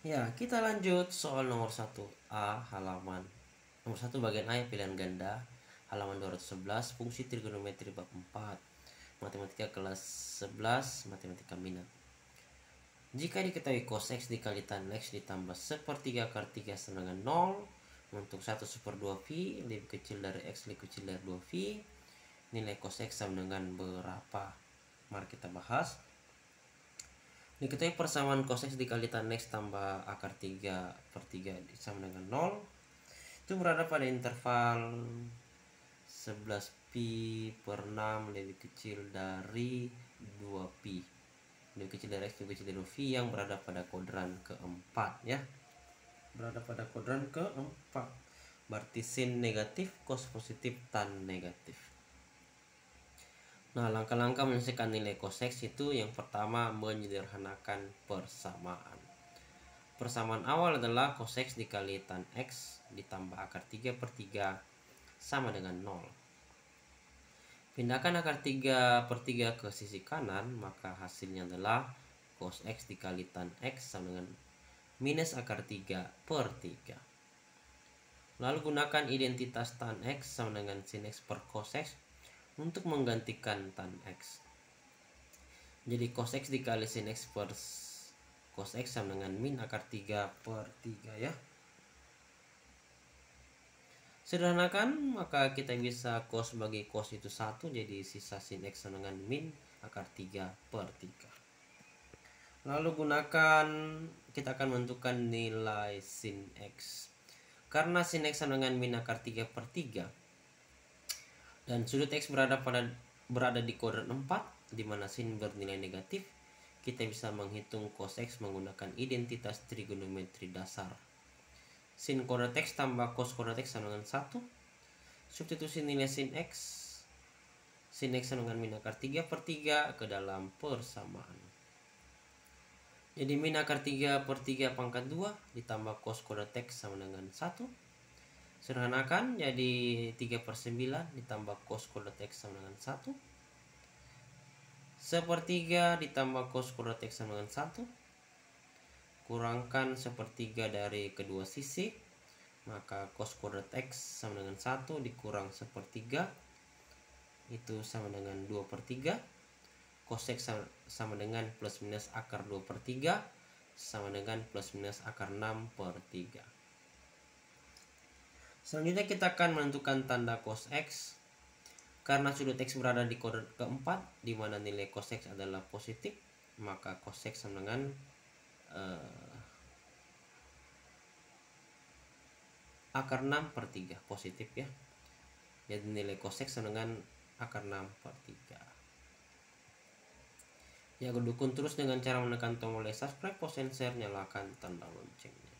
Ya, kita lanjut soal nomor 1A halaman nomor 1 bagian A yang pilihan ganda, halaman 211, fungsi trigonometri bab 4, matematika kelas 11, matematika minat. Jika diketahui cos x dikali tan x ditambah sepertiga akar 3 sama dengan 0 untuk 1/2 pi lebih kecil dari x lebih kecil dari 2 pi, nilai cos x sama dengan berapa? Mari kita bahas. Diketahui persamaan cos x dikali tan x tambah akar 3/3 sama dengan 0 itu berada pada interval 11 pi per 6 lebih kecil dari 2 pi lebih kecil dari x lebih kecil dari 2 pi yang berada pada kuadran keempat ya, berada pada kuadran keempat. Berarti sin negatif, cos positif, tan negatif. Nah, langkah-langkah menyelesaikan nilai cos x itu yang pertama menyederhanakan persamaan. Persamaan awal adalah cos x dikali tan x ditambah akar 3/3 sama dengan 0. Pindahkan akar 3/3 ke sisi kanan, maka hasilnya adalah cos x dikali tan x sama dengan minus akar 3/3. Lalu gunakan identitas tan x sama dengan sin x per cos x untuk menggantikan tan x. Jadi cos x dikali sin x per cos x sama dengan min akar 3/3 ya. Sederhanakan, maka kita bisa cos bagi cos itu 1, jadi sisa sin x sama dengan min akar 3/3. Lalu gunakan, kita akan menentukan nilai sin x. Karena sin x sama dengan min akar 3/3 dan sudut x berada di kuadran 4 di mana sin bernilai negatif, kita bisa menghitung cos x menggunakan identitas trigonometri dasar. Sin kuadrat x tambah cos kuadrat x sama dengan 1. Substitusi nilai sin x sama dengan min akar 3/3 ke dalam persamaan. Jadi min akar 3/3 pangkat 2 ditambah cos kuadrat x sama dengan 1. Sederhanakan, jadi 3/9 ditambah cos kuadrat x sama dengan 1. 1/3 ditambah cos kuadrat x sama dengan 1. Kurangkan 1/3 dari kedua sisi, maka cos kuadrat x sama dengan 1 dikurang 1/3 itu sama dengan 2/3. Cos x sama dengan plus minus akar 2/3 sama dengan plus minus akar 6/3. Selanjutnya kita akan menentukan tanda cos x. Karena sudut x berada di kuadran keempat di mana nilai cos x adalah positif, maka cos x sama dengan akar 6/3 positif ya. Jadi nilai cos x sama dengan akar 6/3. Ya, dukung terus dengan cara menekan tombol subscribe, post and share, nyalakan tanda loncengnya.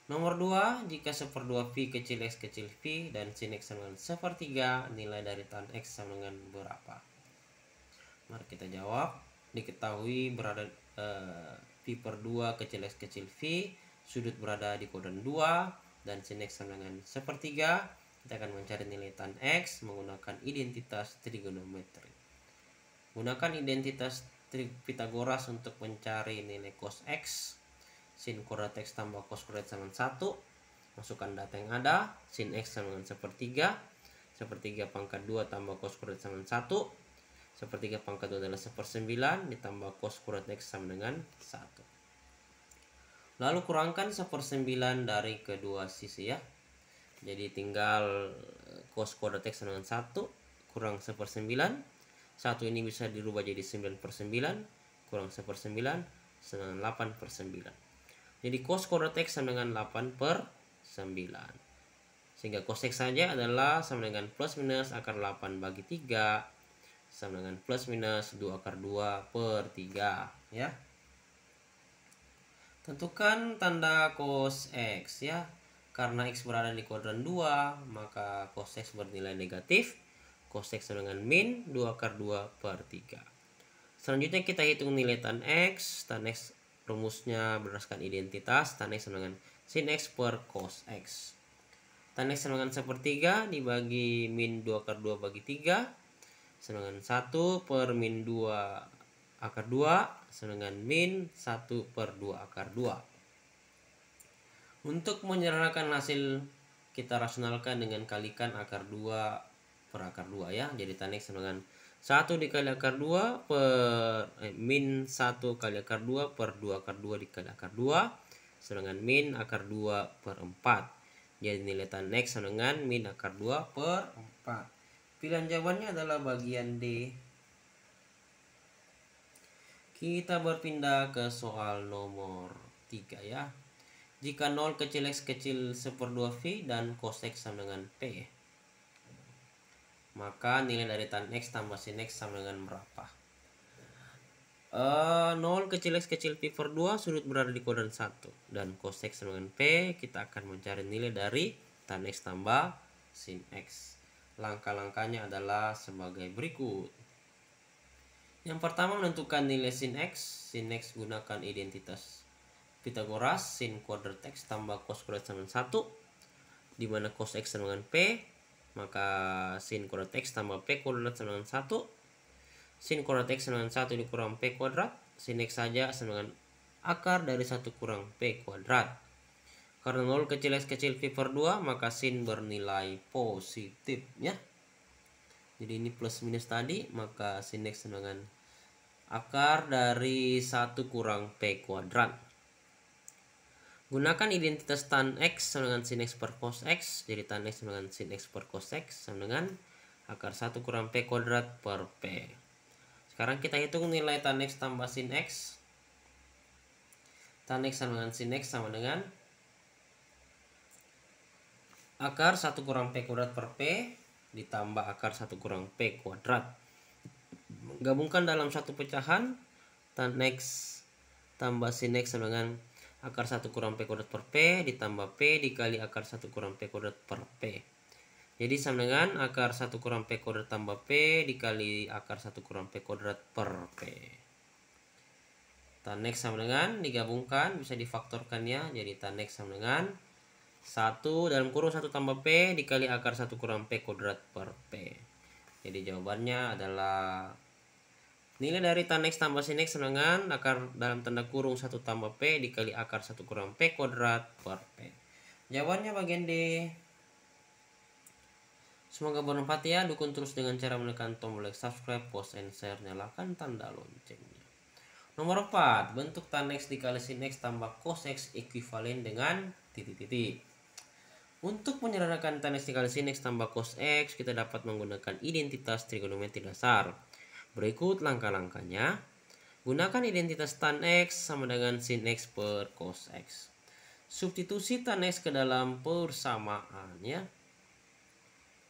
Nomor 2, jika 1/2 pi kecil x kecil pi dan sin x sama dengan 1/3, nilai dari tan x sama dengan berapa? Mari kita jawab. Diketahui berada pi per 2 kecil x kecil pi, sudut berada di kuadran 2 dan sin x sama dengan 1/3. Kita akan mencari nilai tan x menggunakan identitas trigonometri. Gunakan identitas Pythagoras untuk mencari nilai cos x. Sin kuadrat x tambah cos kuadrat sama dengan 1. Masukkan data yang ada. Sin x sama dengan 1/3. 1/3 pangkat 2 tambah cos kuadrat sama dengan 1. 1/3 pangkat 2 adalah 1/9 ditambah cos kuadrat x sama dengan 1. Lalu kurangkan 1/9 dari kedua sisi ya. Jadi tinggal cos kuadrat x sama dengan 1 kurang 1/9. 1 ini bisa dirubah jadi 9/9 kurang 1/9 sama dengan 8/9. Jadi cos kuadrat x sama dengan 8/9. Sehingga cos x saja adalah sama dengan plus minus akar 8 bagi 3 sama dengan plus minus 2 akar 2/3 ya. Tentukan tanda cos x ya. Karena x berada di kuadran 2, maka cos x bernilai negatif. Cos x sama dengan min 2 akar 2/3. Selanjutnya kita hitung nilai tan x. Tan x rumusnya berdasarkan identitas. Tan x sama dengan sin x per cos x. Tan x sama dengan 1/3 dibagi min 2 akar 2 bagi 3 sama dengan 1 per min 2 akar 2 sama dengan min 1/2 akar 2. Untuk menyederhanakan hasil, kita rasionalkan dengan kalikan akar 2 per akar 2 ya. Jadi tan X sama dengan 1 dikali akar 2 per min 1 kali akar 2 per 2 akar 2 dikali akar 2 sama dengan min akar 2 per 4. Jadi nilai tan X sama dengan min akar 2 per 4. Pilihan jawabannya adalah bagian D. Kita berpindah ke soal nomor 3 ya. Jika 0 kecil x kecil 1/2 phi dan cos x sama dengan P, maka nilai dari tan X tambah sin X sama dengan berapa? 0 kecil x kecil pi per 2 sudut berada di kuadran 1 dan cos X sama dengan P, kita akan mencari nilai dari tan X tambah sin X. Langkah-langkahnya adalah sebagai berikut. Yang pertama, menentukan nilai sin X. Sin X gunakan identitas Pitagoras, sin kuadrat X tambah cos kuadrat sama dengan 1, di mana cos X sama dengan P, maka sin kuadrat X tambah P kuadrat sama dengan 1. Sin kuadrat X sama dengan 1 dikurang P kuadrat, sin X saja sama dengan akar dari 1 kurang P kuadrat. Karena 0 kecil x kecil pi per 2, maka sin bernilai positif ya. Jadi ini plus minus tadi, maka sin X sama dengan akar dari 1 kurang P kuadrat. Gunakan identitas tan X sama dengan sin X per cos X. Jadi tan X sama dengan sin X per cos X sama dengan akar 1 kurang P kuadrat per P. Sekarang kita hitung nilai tan X tambah sin X. Tan X sama dengan sin X sama dengan akar 1 kurang P kuadrat per P ditambah akar 1 kurang P kuadrat. Gabungkan dalam satu pecahan, tan X tambah sin X sama dengan akar 1 kurang P kuadrat per P ditambah P dikali akar 1 kurang P kuadrat per P. Jadi sama dengan akar 1 kurang P kuadrat tambah P dikali akar 1 kurang P kuadrat per P. Tan X sama dengan, digabungkan bisa difaktorkan ya. Jadi tan X sama dengan 1 dalam kurung 1 tambah P dikali akar 1 kurang P kuadrat per P. Jadi jawabannya adalah nilai dari tan X tambah sin X sama dengan akar dalam tanda kurung 1 tambah P dikali akar 1 kurang P kuadrat per P. Jawabannya bagian D. Semoga bermanfaat ya. Dukung terus dengan cara menekan tombol like, subscribe, post, and share. Nyalakan tanda loncengnya. Nomor 4. Bentuk tan X dikali sin X tambah cos X ekuivalen dengan titik-titik. Untuk menyederhanakan tan X dikali sin X tambah cos X, kita dapat menggunakan identitas trigonometri dasar. Berikut langkah-langkahnya. Gunakan identitas tan X sama dengan sin X per cos X. Substitusi tan X ke dalam persamaan ya.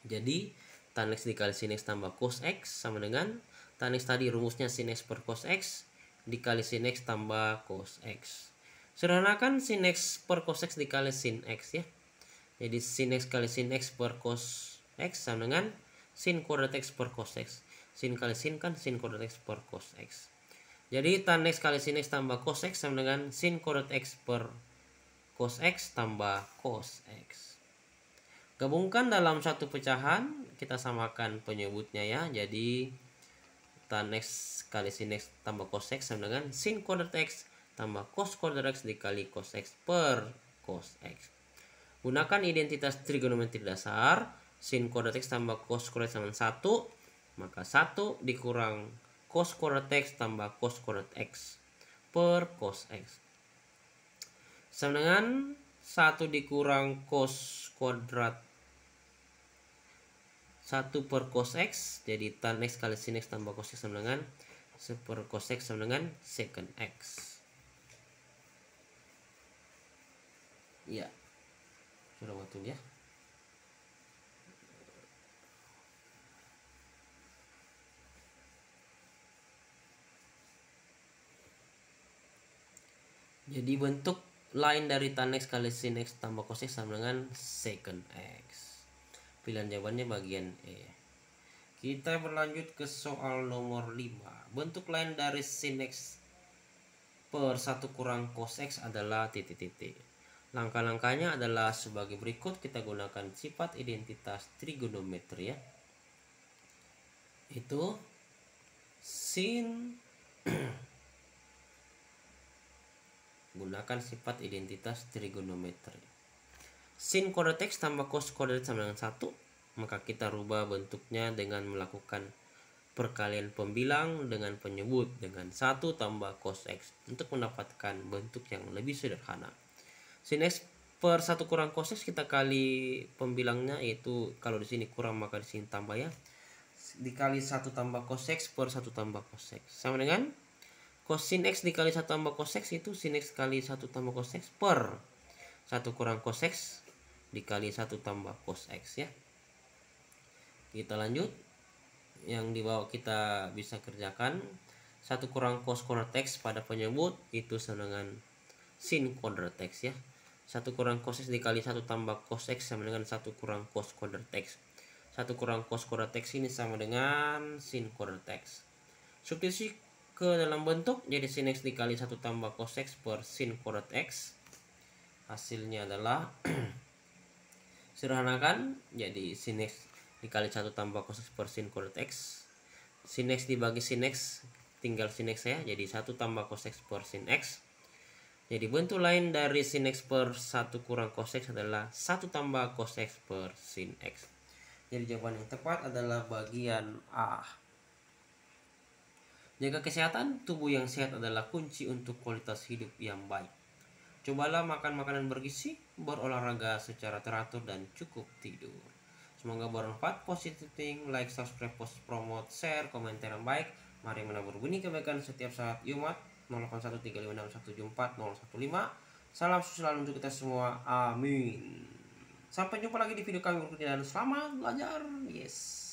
Jadi tan X dikali sin X tambah cos X sama dengan tan X tadi, rumusnya sin X per cos X dikali sin X tambah cos X. Sederhanakan sin X per cos X dikali sin X ya. Jadi sin X kali sin X per cos X sama dengan sin kuadrat X per cos X. Sin kali sin kan sin kuadrat X per cos X. Jadi tan X kali sin X tambah cos X sama dengan sin kuadrat X per cos X tambah cos X. Gabungkan dalam satu pecahan, kita samakan penyebutnya ya. Jadi tan X kali sin X tambah cos X sama dengan sin kuadrat X tambah cos kuadrat X dikali cos X per cos X. Gunakan identitas trigonometri dasar. Sin kuadrat X tambah cos kuadrat X sama dengan 1, maka 1 dikurang cos kuadrat X tambah cos kuadrat X per cos X sama dengan 1 dikurang cos kuadrat 1 per cos X. Jadi tan X kali sin X tambah cos X sama dengan 1 per cos X sama dengan secant X. Ya, sudah betul ya. Jadi bentuk lain dari tan X kali sin X tambah cos X sama dengan secant X. Pilihan jawabannya bagian E. Kita berlanjut ke soal nomor 5. Bentuk lain dari sin X per 1 kurang cos X adalah titik-titik. Langkah-langkahnya adalah sebagai berikut. Kita gunakan sifat identitas trigonometri ya. Itu sin Gunakan sifat identitas trigonometri. Sin kuadrat X tambah cos kuadrat sama dengan 1, maka kita rubah bentuknya dengan melakukan perkalian pembilang dengan penyebut dengan 1 tambah cos X untuk mendapatkan bentuk yang lebih sederhana. Sin X per 1 kurang cos X kita kali pembilangnya, yaitu kalau di sini kurang maka di sini tambah ya. Dikali 1 tambah cos X per 1 tambah cos X sama dengan cos sin X dikali 1 tambah cos X itu sin X kali 1 tambah cos X per 1 kurang cos X dikali 1 tambah cos X ya. Kita lanjut. Yang di bawah kita bisa kerjakan 1 kurang cos kuadrat X pada penyebut itu sama dengan sin kuadrat X ya. 1 kurang cos X dikali 1 tambah cos X sama dengan 1 kurang cos kuadrat X. 1 kurang cos kuadrat X ini sama dengan sin kuadrat X. Substitusi ke dalam bentuk jadi sin X dikali 1 tambah cos X per sin kuadrat X. Hasilnya adalah sederhanakan jadi sin X dikali 1 tambah cos X per sin kuadrat X. Sin X dibagi sin X tinggal sin X ya, jadi 1 tambah cos X per sin X. Jadi bentuk lain dari sin X per 1 kurang cos X adalah 1 tambah cos X per sin X. Jadi jawaban yang tepat adalah bagian A. Jaga kesehatan, tubuh yang sehat adalah kunci untuk kualitas hidup yang baik. Cobalah makan makanan bergizi, berolahraga secara teratur dan cukup tidur. Semoga bermanfaat. Positive think, like, subscribe, post, promote, share, komentar yang baik. Mari menabur benih kebaikan setiap saat. Yumat 081356174015. Salam selalu untuk kita semua. Amin. Sampai jumpa lagi di video kami berikutnya dan selamat belajar. Yes.